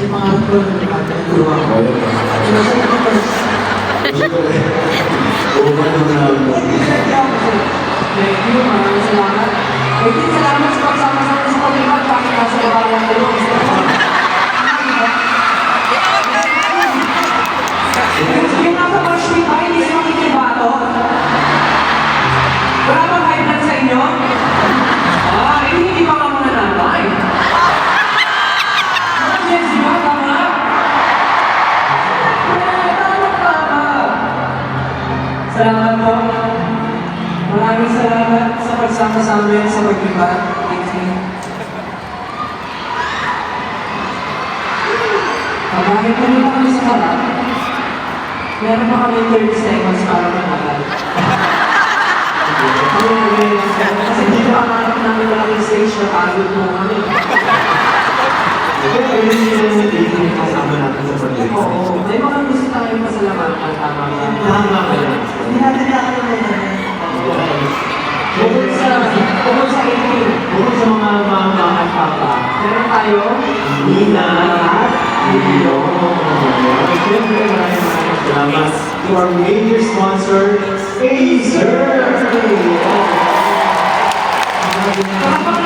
Yung mga ko, nagkakagawa ko. Thank you, maraming salamat. Thank you, salamat sa pagsama-sama sa pag-ibag. Bakit nasa kabayan ko? Yung nasa Marshall ba, hindi siya makikibato? Wala bang high blood sa inyo? Hindi pa ka muna nabay. Emergency ba? Tama? Salamat po. Maraming salamat sa pagsama sa amin sa pag-ibag. Thank you. Pagkakit po nito kami sa harap. Meron pa kami 30 seconds para managal. Kasi dito ang hanap namin malaking stage na pagod mo kami. Kasama natin sa project. Oo, may mga gusto tayong pasalamatan. Tama ba? Tama ba yan? Hindi natin nakakalimutan. Bukod sa 18, Bukod sa mga mama at papa, meron tayo. Nina at Lilo. At syempre, maraming salamat to our major sponsor, Acer! Kapag